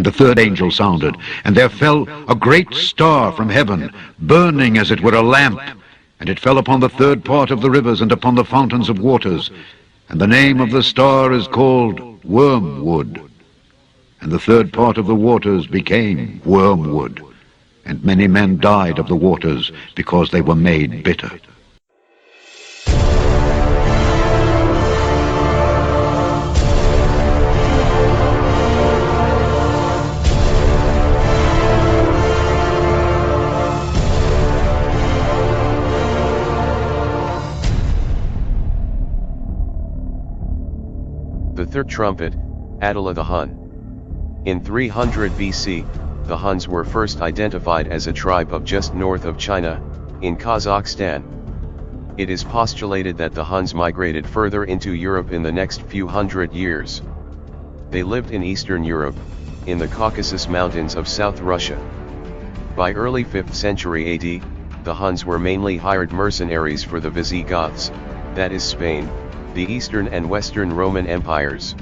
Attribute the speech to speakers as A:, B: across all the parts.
A: And the third angel sounded, and there fell a great star from heaven, burning as it were a lamp, and it fell upon the third part of the rivers and upon the fountains of waters. And the name of the star is called Wormwood. And the third part of the waters became wormwood, and many men died of the waters, because they were made bitter.
B: The Third Trumpet, Attila the Hun. In 300 BC, the Huns were first identified as a tribe of just north of China, in Kazakhstan. It is postulated that the Huns migrated further into Europe in the next few hundred years. They lived in Eastern Europe, in the Caucasus Mountains of South Russia. By early 5th century AD, the Huns were mainly hired mercenaries for the Visigoths, that is Spain, the Eastern and Western Roman empires.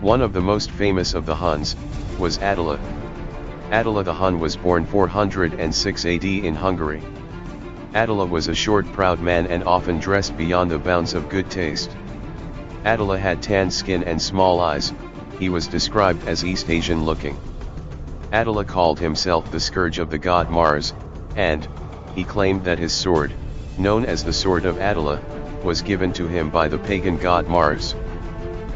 B: One of the most famous of the Huns was Attila. Attila the Hun was born 406 AD in Hungary. Attila was a short, proud man and often dressed beyond the bounds of good taste. Attila had tan skin and small eyes. He was described as East Asian looking. Attila called himself the scourge of the god Mars, and he claimed that his sword, known as the Sword of Attila, was given to him by the pagan god Mars.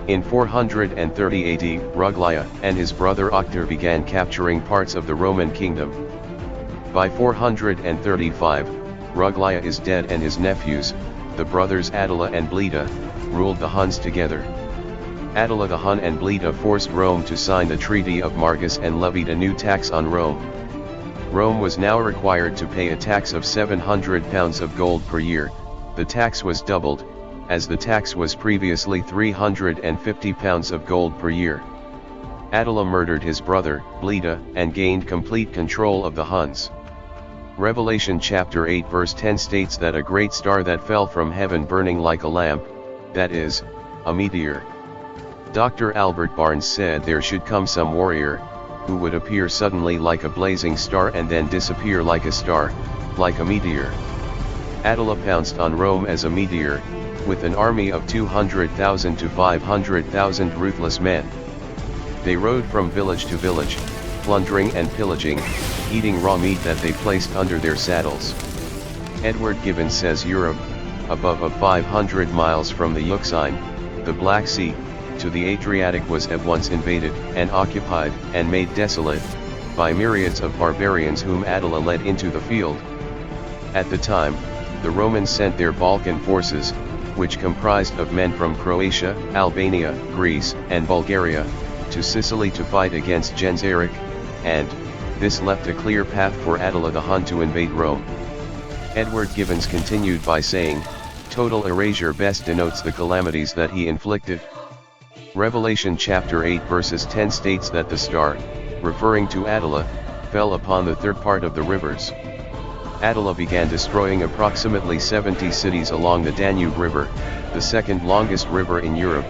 B: In 430 AD, Ruglia and his brother Octor began capturing parts of the Roman kingdom. By 435, Ruglia is dead and his nephews, the brothers Attila and Bleda, ruled the Huns together. Attila the Hun and Bleda forced Rome to sign the Treaty of Margus and levied a new tax on Rome. Rome was now required to pay a tax of 700 pounds of gold per year. The tax was doubled, as the tax was previously 350 pounds of gold per year. Attila murdered his brother, Bleda, and gained complete control of the Huns. Revelation chapter 8 verse 10 states that a great star that fell from heaven burning like a lamp, that is, a meteor. Dr. Albert Barnes said there should come some warrior, who would appear suddenly like a blazing star and then disappear like a star, like a meteor. Attila pounced on Rome as a meteor, with an army of 200,000 to 500,000 ruthless men. They rode from village to village, plundering and pillaging, eating raw meat that they placed under their saddles. Edward Gibbon says Europe, above of 500 miles from the Euxine, the Black Sea, to the Adriatic was at once invaded, and occupied, and made desolate, by myriads of barbarians whom Attila led into the field. At the time, the Romans sent their Balkan forces, which comprised of men from Croatia, Albania, Greece, and Bulgaria, to Sicily to fight against Genseric, and this left a clear path for Attila the Hun to invade Rome. Edward Gibbons continued by saying, total erasure best denotes the calamities that he inflicted. Revelation chapter 8 verses 10 states that the star, referring to Attila, fell upon the third part of the rivers. Attila began destroying approximately 70 cities along the Danube River, the second longest river in Europe.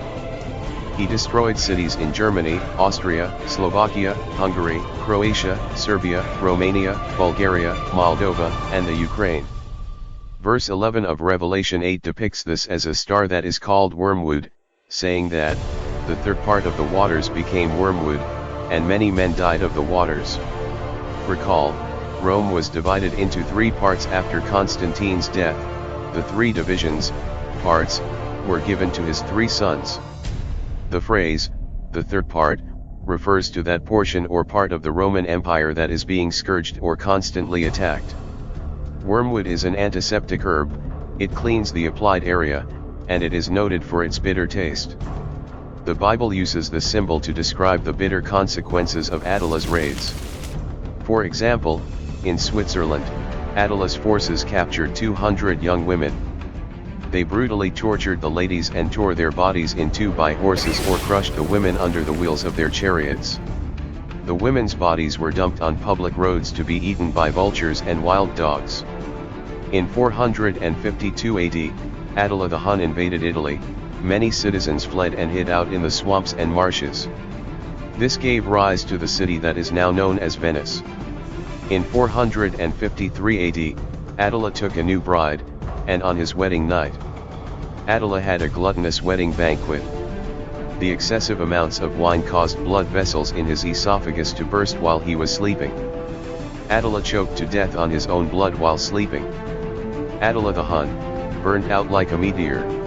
B: He destroyed cities in Germany, Austria, Slovakia, Hungary, Croatia, Serbia, Romania, Bulgaria, Moldova, and the Ukraine. Verse 11 of Revelation 8 depicts this as a star that is called wormwood, saying that the third part of the waters became wormwood, and many men died of the waters. Recall, Rome was divided into three parts after Constantine's death. The three divisions, parts, were given to his three sons. The phrase, the third part, refers to that portion or part of the Roman Empire that is being scourged or constantly attacked. Wormwood is an antiseptic herb, it cleans the applied area, and it is noted for its bitter taste. The Bible uses the symbol to describe the bitter consequences of Attila's raids. For example, in Switzerland, Attila's forces captured 200 young women. They brutally tortured the ladies and tore their bodies in two by horses or crushed the women under the wheels of their chariots. The women's bodies were dumped on public roads to be eaten by vultures and wild dogs. In 452 AD, Attila the Hun invaded Italy. Many citizens fled and hid out in the swamps and marshes. This gave rise to the city that is now known as Venice. In 453 AD, Attila took a new bride, and on his wedding night, Attila had a gluttonous wedding banquet. The excessive amounts of wine caused blood vessels in his esophagus to burst while he was sleeping. Attila choked to death on his own blood while sleeping. Attila the Hun, burned out like a meteor.